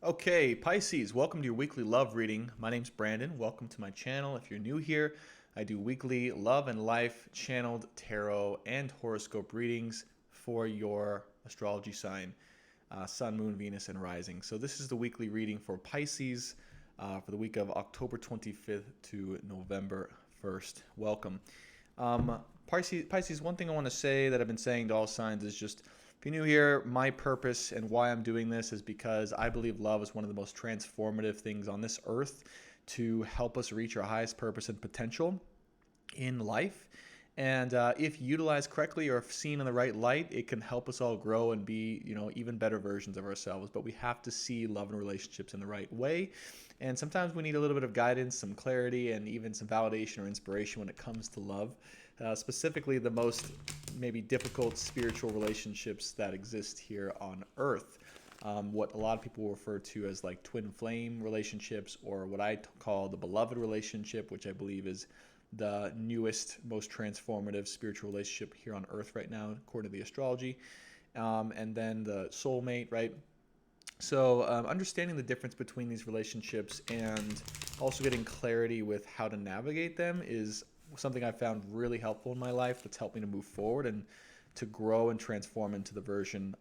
Okay, Pisces, welcome to your weekly love reading. My name's Brandon. Welcome to my channel. If you're new here, I do weekly love and life channeled tarot and horoscope readings for your astrology sign, Sun, Moon, Venus, and Rising. So this is the weekly reading for Pisces for the week of October 25th to November 1st. Welcome. Pisces, one thing I want to say that I've been saying to all signs is just, if you're new here, my purpose and why I'm doing this is because I believe love is one of the most transformative things on this earth to help us reach our highest purpose and potential in life. And if utilized correctly or if seen in the right light, it can help us all grow and be, even better versions of ourselves. But we have to see love and relationships in the right way. And sometimes we need a little bit of guidance, some clarity, and even some validation or inspiration when it comes to love. Specifically, the most maybe difficult spiritual relationships that exist here on Earth. What a lot of people refer to as like twin flame relationships, or what I call the beloved relationship, which I believe is the newest, most transformative spiritual relationship here on Earth right now, according to the astrology. And then the soulmate, right? So understanding the difference between these relationships and also getting clarity with how to navigate them is something I found really helpful in my life. That's helped me to move forward and to grow and transform into the version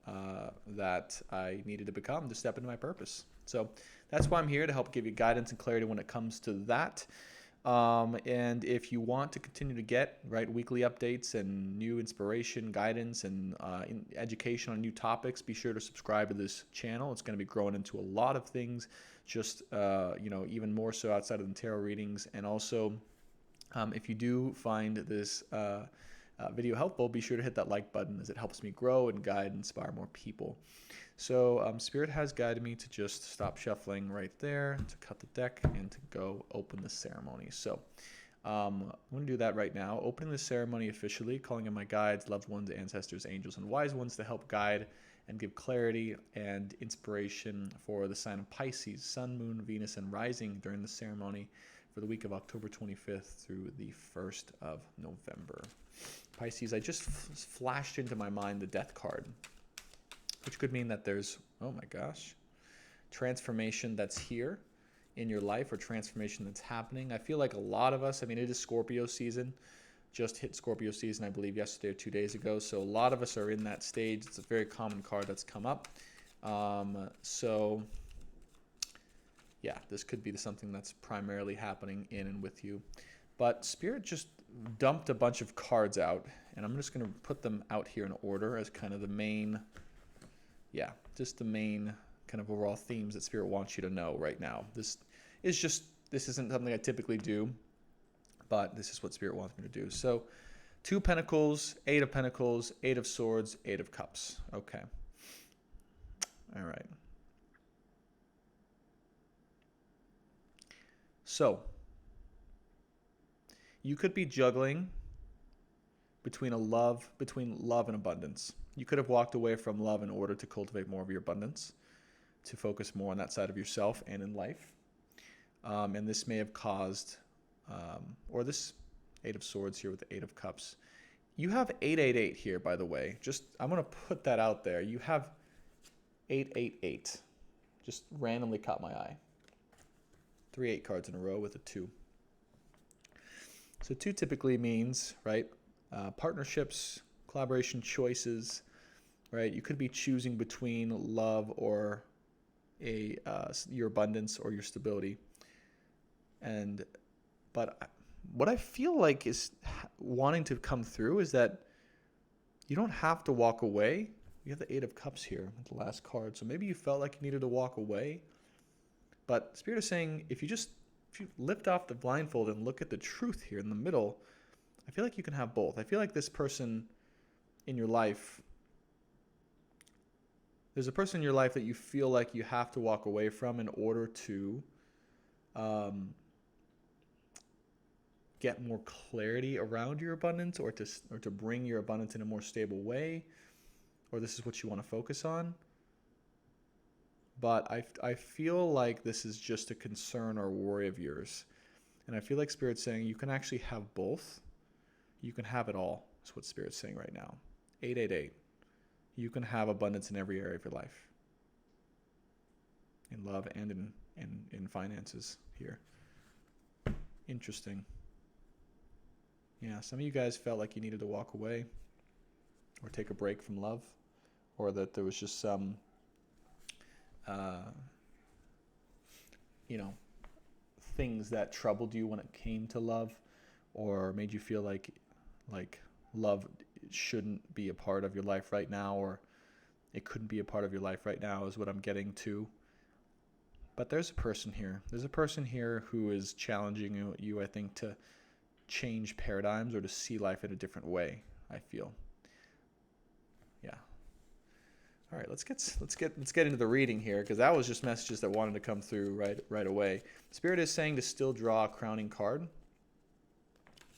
that I needed to become to step into my purpose. So that's why I'm here, to help give you guidance and clarity when it comes to that. And if you want to continue to get weekly updates and new inspiration, guidance, and education on new topics, be sure to subscribe to this channel. It's going to be growing into a lot of things, just even more so outside of the tarot readings. And also, if you do find this video helpful, be sure to hit that like button, as it helps me grow and guide and inspire more people. So Spirit has guided me to just stop shuffling right there, to cut the deck, and to go open the ceremony. So I'm going to do that right now, opening the ceremony officially, calling in my guides, loved ones, ancestors, angels, and wise ones to help guide and give clarity and inspiration for the sign of Pisces, Sun, Moon, Venus, and Rising during the ceremony for the week of October 25th through the 1st of November. Pisces, I just flashed into my mind the Death card, which could mean that there's, oh my gosh, transformation that's here in your life, or transformation that's happening. I feel like a lot of us, it is Scorpio season, just hit Scorpio season, I believe, yesterday or 2 days ago. So a lot of us are in that stage. It's a very common card that's come up. Yeah, this could be something that's primarily happening in and with you. But Spirit just dumped a bunch of cards out, and I'm just going to put them out here in order as kind of the main, just the main kind of overall themes that Spirit wants you to know right now. This isn't something I typically do, but this is what Spirit wants me to do. So 2 Pentacles, 8 of Pentacles, 8 of Swords, 8 of Cups. Okay. All right. So you could be juggling between love and abundance. You could have walked away from love in order to cultivate more of your abundance, to focus more on that side of yourself and in life. And this may have caused, or this 8 of Swords here with the 8 of Cups. You have 888 here, by the way. I'm going to put that out there. You have 888. Just randomly caught my eye. 3 8 cards in a row with a 2. So 2 typically means, partnerships, collaboration, choices, right? You could be choosing between love or your abundance or your stability. But what I feel like is wanting to come through is that you don't have to walk away. You have the 8 of Cups here, the last card. So maybe you felt like you needed to walk away. But Spirit is saying, if you lift off the blindfold and look at the truth here in the middle, I feel like you can have both. I feel like this person in your life, there's a person in your life that you feel like you have to walk away from in order to get more clarity around your abundance, or to bring your abundance in a more stable way, or this is what you want to focus on. But I feel like this is just a concern or worry of yours. And I feel like Spirit's saying you can actually have both. You can have it all, is what Spirit's saying right now. 888. You can have abundance in every area of your life. In love and in finances here. Interesting. Yeah, some of you guys felt like you needed to walk away or take a break from love, or that there was just some, you know, things that troubled you when it came to love, or made you feel like love shouldn't be a part of your life right now, or it couldn't be a part of your life right now is what I'm getting to. But there's a person here. There's a person here who is challenging you, I think, to change paradigms or to see life in a different way, I feel. Yeah. All right, let's get into the reading here, because that was just messages that wanted to come through right away. Spirit is saying to still draw a crowning card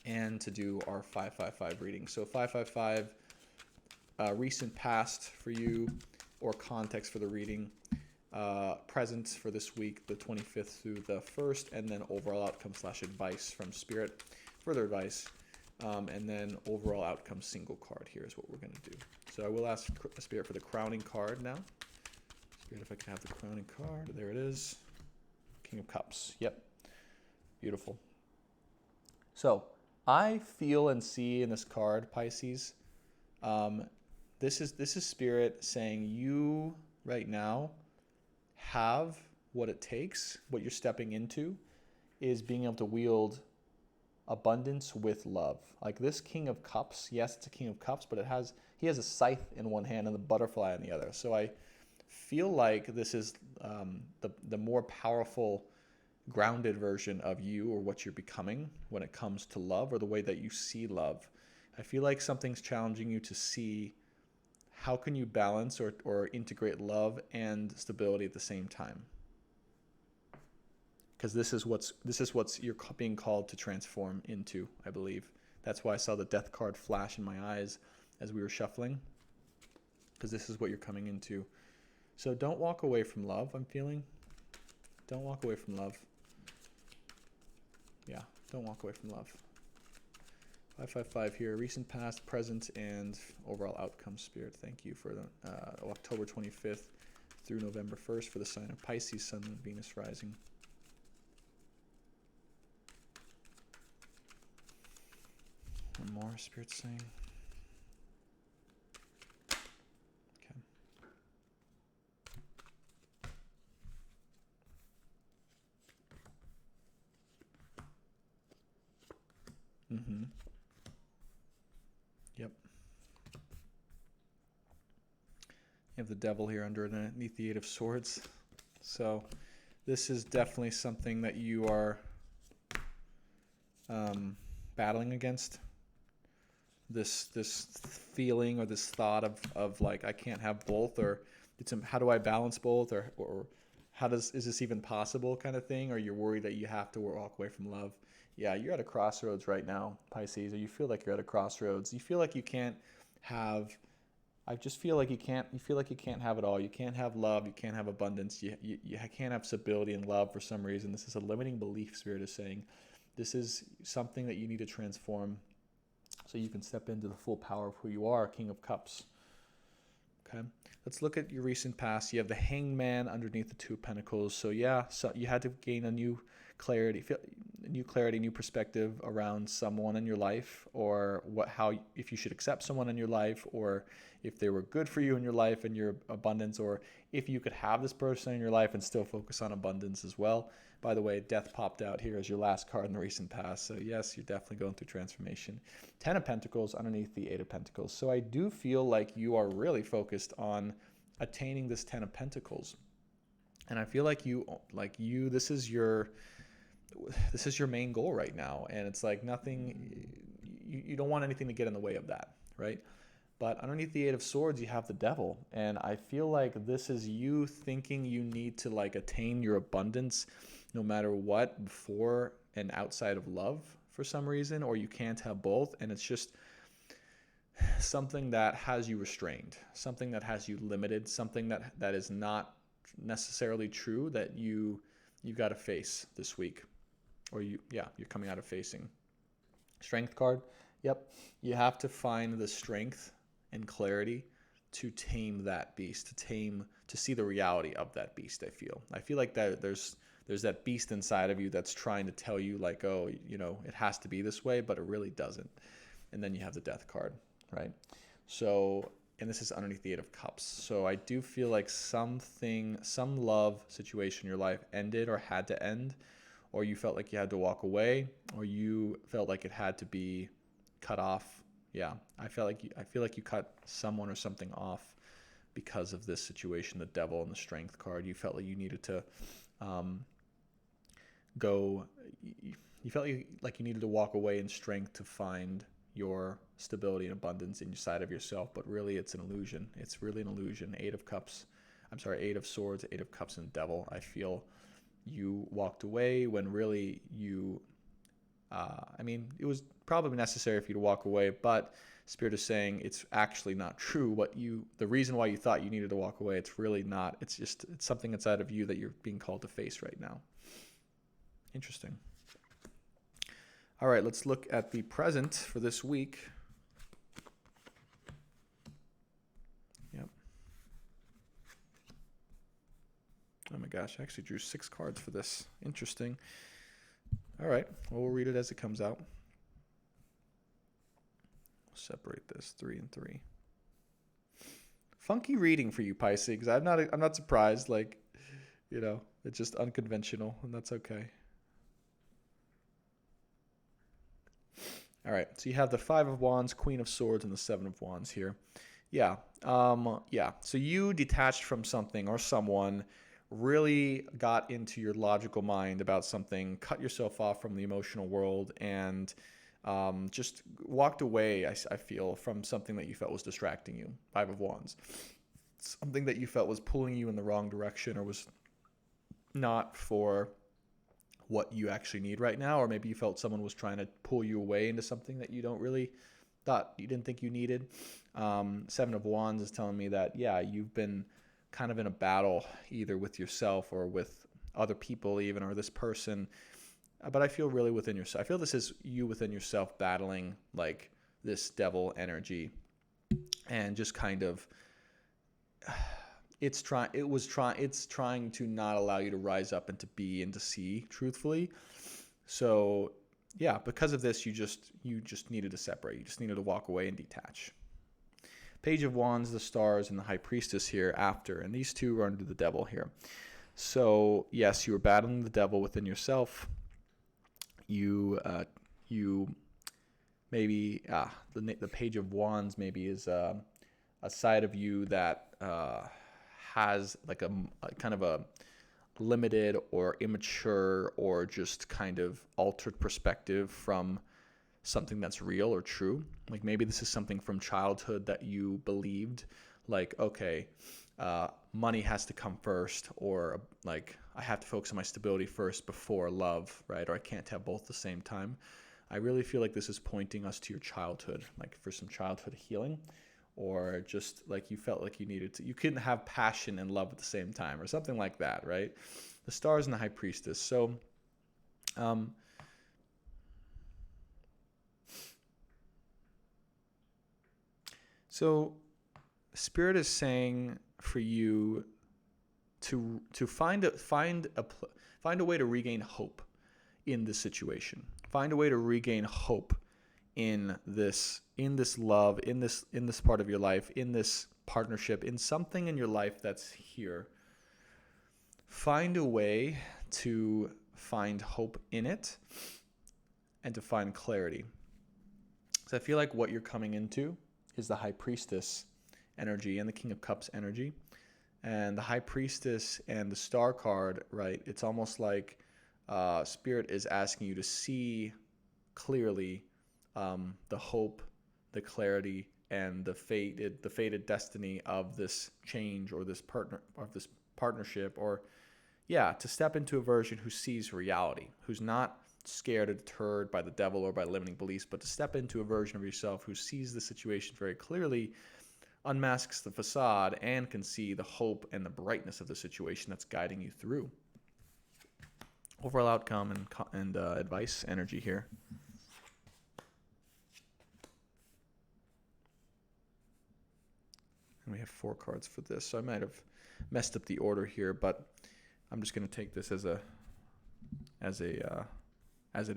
and to do our 555 reading. So 555, recent past for you, or context for the reading, present for this week, the 25th through the 1st, and then overall outcome / advice from Spirit, further advice, and then overall outcome single card here is what we're going to do. So I will ask Spirit for the crowning card now. Spirit, if I can have the crowning card. There it is. King of Cups. Yep. Beautiful. So I feel and see in this card, Pisces, this is Spirit saying you right now have what it takes. What you're stepping into is being able to wield abundance with love. Like this King of Cups, yes, it's a King of Cups, but he has a scythe in one hand and the butterfly in the other. So I feel like this is the more powerful, grounded version of you, or what you're becoming when it comes to love, or the way that you see love. I feel like something's challenging you to see how can you balance or integrate love and stability at the same time. Because this is what's you're being called to transform into, I believe. That's why I saw the Death card flash in my eyes as we were shuffling, because this is what you're coming into. So don't walk away from love, I'm feeling. Don't walk away from love. Yeah, don't walk away from love. 555 here, recent, past, present, and overall outcome, Spirit. Thank you for the October 25th through November 1st for the sign of Pisces, Sun, and Venus rising. One more, Spirit saying. Okay. Mm-hmm. Yep. You have the Devil here underneath the Eight of Swords. So this is definitely something that you are battling against. This feeling or this thought of like, I can't have both, or how do I balance both, or is this even possible kind of thing, or you're worried that you have to walk away from love. Yeah, you're at a crossroads right now, Pisces, or you feel like you're at a crossroads. You feel like you can't have, I just feel like you feel like you can't have it all. You can't have love, you can't have abundance, you can't have stability and love for some reason. This is a limiting belief, Spirit is saying. This is something that you need to transform so you can step into the full power of who you are, King of Cups. Okay, let's look at your recent past. You have the Hanged Man underneath the Two of Pentacles. So yeah, so you had to gain a new clarity, new perspective around someone in your life, or if you should accept someone in your life, or if they were good for you in your life and your abundance, or if you could have this person in your life and still focus on abundance as well. By the way, Death popped out here as your last card in the recent past. So yes, you're definitely going through transformation. 10 of Pentacles underneath the 8 of Pentacles. So I do feel like you are really focused on attaining this 10 of Pentacles. And I feel like this is your main goal right now. And it's like nothing, you don't want anything to get in the way of that, right? But underneath the 8 of Swords, you have the Devil. And I feel like this is you thinking you need to like attain your abundance no matter what, before and outside of love for some reason, or you can't have both. And it's just something that has you restrained, something that has you limited, something that is not necessarily true, that you got to face this week, or you're coming out of facing. Strength card. Yep. You have to find the strength and clarity to tame that beast, to see the reality of that beast. I feel like that there's that beast inside of you that's trying to tell you like, oh, it has to be this way, but it really doesn't. And then you have the Death card, right? So, and this is underneath the Eight of Cups. So I do feel like some love situation in your life ended or had to end, or you felt like you had to walk away, or you felt like it had to be cut off. Yeah, I feel like you cut someone or something off because of this situation, the Devil and the Strength card. You felt like you needed to go. You felt like you needed to walk away in strength to find your stability and abundance inside of yourself, but really it's an illusion. It's really an illusion. Eight of Swords, Eight of Cups, and Devil. I feel you walked away when really you, it was probably necessary for you to walk away, but Spirit is saying it's actually not true. The reason why you thought you needed to walk away, it's really not. It's something inside of you that you're being called to face right now. Interesting. All right, let's look at the present for this week. Yep. Oh my gosh, I actually drew 6 cards for this. Interesting. All right, well, we'll read it as it comes out. Separate this 3 and 3. Funky reading for you, Pisces. I'm not surprised. It's just unconventional, and that's okay. All right, so you have the 5 of Wands, Queen of Swords, and the 7 of Wands here. Yeah. So you detached from something or someone, really got into your logical mind about something, cut yourself off from the emotional world, and just walked away, I feel, from something that you felt was distracting you. 5 of Wands. Something that you felt was pulling you in the wrong direction or was not for what you actually need right now, or maybe you felt someone was trying to pull you away into something that you didn't think you needed. 7 of Wands is telling me that, yeah, you've been kind of in a battle either with yourself or with other people even, or this person. But I feel really within yourself. I feel this is you within yourself battling like this devil energy, and just kind of it's trying to not allow you to rise up and to be and to see truthfully. So yeah, because of this, you just needed to separate. You just needed to walk away and detach. Page of Wands, the Stars, and the High Priestess here after, and these two are under the Devil here. So yes, you were battling the devil within yourself. You maybe the Page of Wands maybe is a side of you that has like a kind of a limited or immature or just kind of altered perspective from something that's real or true. Like maybe this is something from childhood that you believed, like, okay, money has to come first, or like I have to focus on my stability first before love, right? Or I can't have both at the same time. I really feel like this is pointing us to your childhood, like for some childhood healing, or just like you felt like you couldn't have passion and love at the same time, or something like that, right? The Stars and the High Priestess. So Spirit is saying for you to find a way to regain hope in this situation. Find a way to regain hope in this love, in this part of your life, in this partnership, in something in your life that's here. Find a way to find hope in it and to find clarity. So I feel like what you're coming into is the High Priestess energy and the King of Cups energy. And the High Priestess and the Star card, right? It's almost like Spirit is asking you to see clearly the hope, the clarity, and the fated destiny of this change or this partnership, or to step into a version who sees reality, who's not scared or deterred by the devil or by limiting beliefs, but to step into a version of yourself who sees the situation very clearly, unmasks the facade, and can see the hope and the brightness of the situation that's guiding you through. Overall outcome and advice energy here. And we have 4 cards for this, so I might have messed up the order here, but I'm just going to take this as it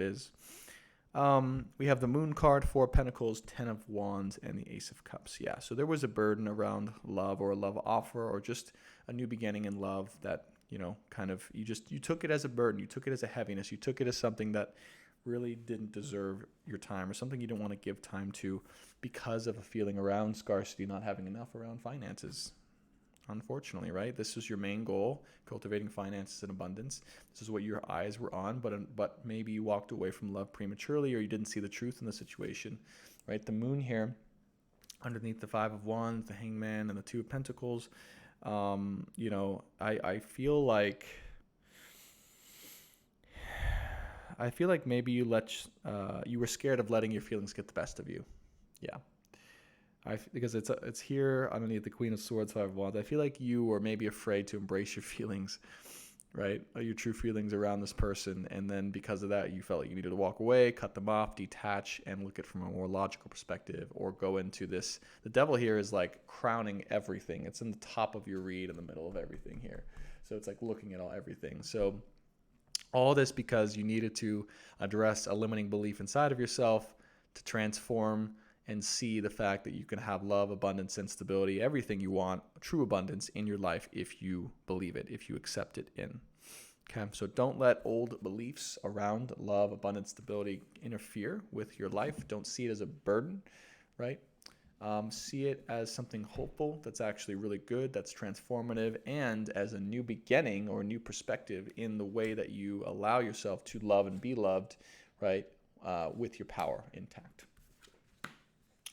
is. We have the Moon card, 4 of Pentacles, 10 of Wands, and the Ace of Cups. Yeah, so there was a burden around love or a love offer or just a new beginning in love that, kind of you took it as a burden. You took it as a heaviness. You took it as something that really didn't deserve your time or something you didn't want to give time to because of a feeling around scarcity, not having enough around finances. Unfortunately, right? This was your main goal, cultivating finances and abundance. This is what your eyes were on, but maybe you walked away from love prematurely or you didn't see the truth in the situation, right? The Moon here, underneath the 5 of Wands, the Hangman, and the 2 of Pentacles, I feel like maybe you were scared of letting your feelings get the best of you. Yeah. Because it's here underneath the Queen of Swords, 5 of Wands. I feel like you were maybe afraid to embrace your feelings, right? Your true feelings around this person. And then because of that, you felt like you needed to walk away, cut them off, detach, and look at it from a more logical perspective, or go into this. The Devil here is like crowning everything. It's in the top of your reed in the middle of everything here. So it's like looking at everything. So all this because you needed to address a limiting belief inside of yourself to transform and see the fact that you can have love, abundance, and stability, everything you want, true abundance in your life if you believe it, if you accept it in. Okay, so don't let old beliefs around love, abundance, stability interfere with your life. Don't see it as a burden, right? See it as something hopeful that's actually really good, that's transformative, and as a new beginning or a new perspective in the way that you allow yourself to love and be loved, right, with your power intact.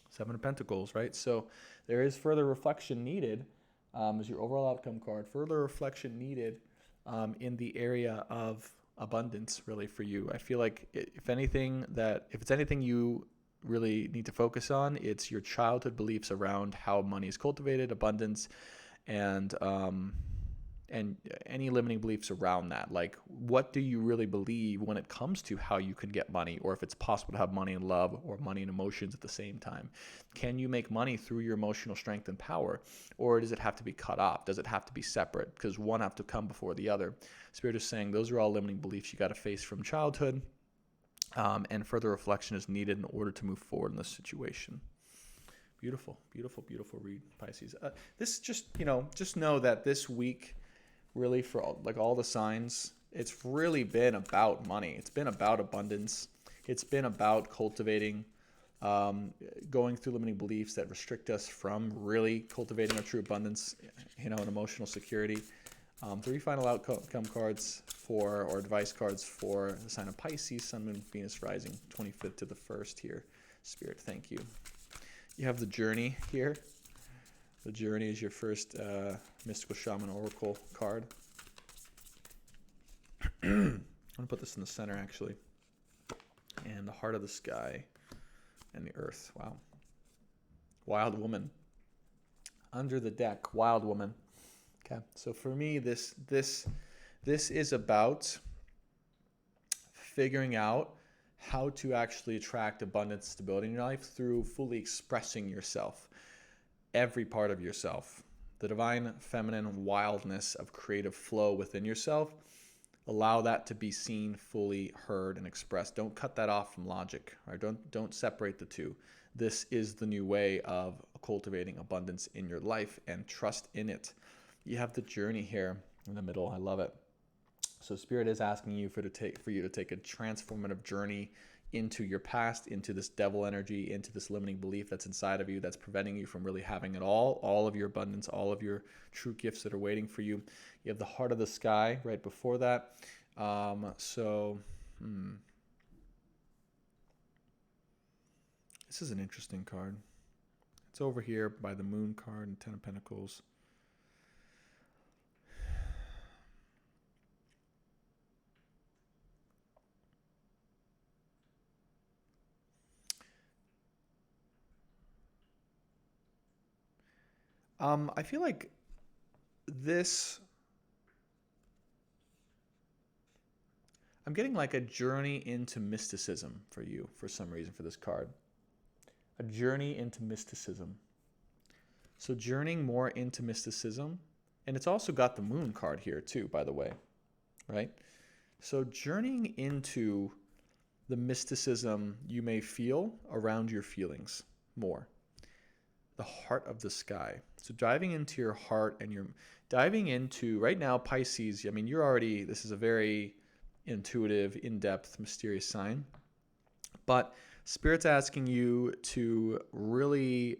7 of Pentacles, right? So there is further reflection needed as your overall outcome card. Further reflection needed in the area of abundance, really, for you. I feel like if it's anything you really need to focus on, it's your childhood beliefs around how money is cultivated, abundance, and any limiting beliefs around that. Like, what do you really believe when it comes to how you can get money, or if it's possible to have money and love or money and emotions at the same time? Can you make money through your emotional strength and power, or does it have to be cut off? Does it have to be separate? Because one have to come before the other. Spirit is saying those are all limiting beliefs you got to face from childhood, and further reflection is needed in order to move forward in this situation. Beautiful, beautiful, beautiful read, Pisces. This just know that this week, really, for all the signs, it's really been about money. It's been about abundance. It's been about cultivating, going through limiting beliefs that restrict us from really cultivating our true abundance, and emotional security. 3 final outcome cards or advice cards for the sign of Pisces, Sun, Moon, Venus, Rising, 25th to the 1st here. Spirit, thank you. You have the Journey here. The Journey is your first Mystical Shaman Oracle card. I'm going to put this in the center, actually. And the Heart of the Sky and the Earth. Wow. Wild Woman. Under the deck, Wild Woman. Okay, so for me, this is about figuring out how to actually attract abundance, stability in your life through fully expressing yourself. Every part of yourself, the divine feminine wildness of creative flow within yourself, allow that to be seen, fully heard, and expressed. Don't cut that off from logic, right? Don't separate the two. This is the new way of cultivating abundance in your life, and trust in it. You have the Journey here in the middle. I love it. So Spirit is asking you for you to take a transformative journey into your past, into this devil energy, into this limiting belief that's inside of you that's preventing you from really having it all of your abundance, all of your true gifts that are waiting for you. You have the Heart of the Sky right before that. This is an interesting card. It's over here by the Moon card and 10 of Pentacles. I feel like I'm getting like a journey into mysticism for you for some reason for this card. A journey into mysticism. So journeying more into mysticism, and it's also got the moon card here too, by the way, right? So journeying into the mysticism you may feel around your feelings more. The heart of the sky. So diving into your heart, and you're diving into, right now, Pisces, I mean, you're already, this is a very intuitive, in-depth, mysterious sign. But Spirit's asking you to really,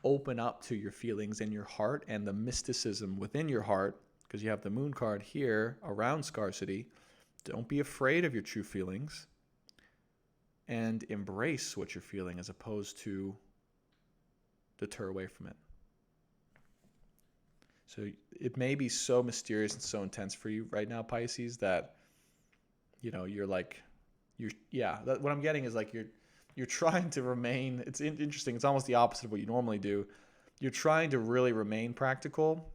open up to your feelings in your heart and the mysticism within your heart, because you have the moon card here around scarcity. Don't be afraid of your true feelings and embrace what you're feeling as opposed to deter away from it. So it may be so mysterious and so intense for you right now, Pisces, that, you're like, what I'm getting is like you're trying to remain, it's interesting, it's almost the opposite of what you normally do. You're trying to really remain practical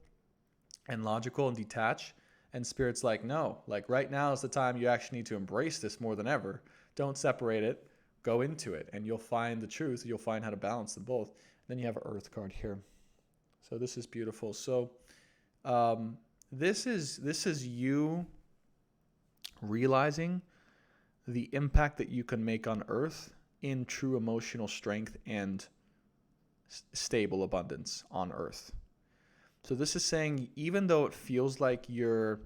and logical and detach, and Spirit's like, no, like right now is the time you actually need to embrace this more than ever. Don't separate it, go into it, and you'll find the truth. You'll find how to balance them both. And then you have an Earth card here. So this is beautiful. So this is you realizing the impact that you can make on Earth in true emotional strength and stable abundance on Earth. So this is saying, even though it feels like you're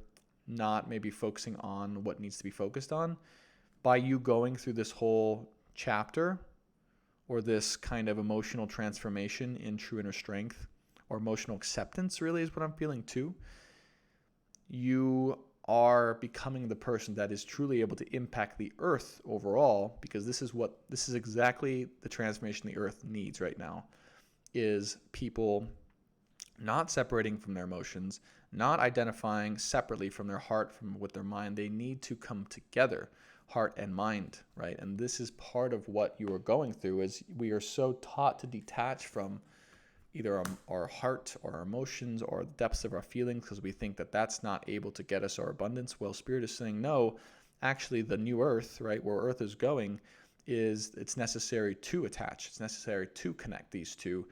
not maybe focusing on what needs to be focused on, by you going through this whole chapter, or this kind of emotional transformation in true inner strength, or emotional acceptance really is what I'm feeling too, you are becoming the person that is truly able to impact the Earth overall, because this is exactly the transformation the Earth needs right now, is people not separating from their emotions, not identifying separately from their heart, from with their mind. They need to come together, heart and mind, right? And this is part of what you are going through, is we are so taught to detach from either our heart or our emotions or the depths of our feelings, because we think that that's not able to get us our abundance. Well, Spirit is saying, no, actually the new Earth, right, where Earth is going, it's necessary to attach. It's necessary to connect these two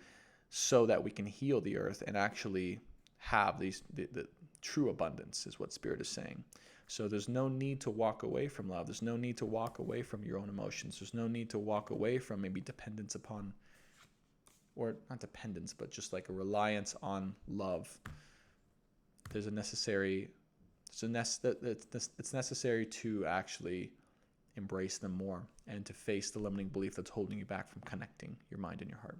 so that we can heal the Earth and actually have the true abundance, is what Spirit is saying. So there's no need to walk away from love. There's no need to walk away from your own emotions. There's no need to walk away from maybe dependence upon, or not dependence, but just like a reliance on love. It's necessary to actually embrace them more and to face the limiting belief that's holding you back from connecting your mind and your heart.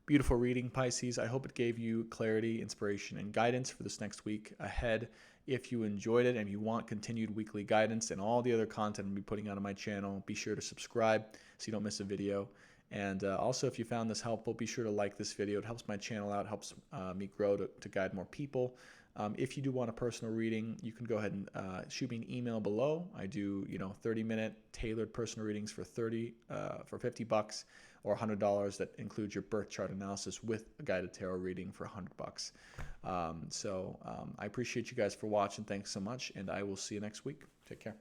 Beautiful reading, Pisces. I hope it gave you clarity, inspiration, and guidance for this next week ahead. If you enjoyed it and you want continued weekly guidance and all the other content I'll be putting out on my channel, be sure to subscribe so you don't miss a video. And also, if you found this helpful, be sure to like this video. It helps my channel out, helps me grow to guide more people. If you do want a personal reading, you can go ahead and shoot me an email below. I do 30-minute tailored personal readings for $50 or $100 that includes your birth chart analysis with a guided tarot reading for $100. I appreciate you guys for watching. Thanks so much, and I will see you next week. Take care.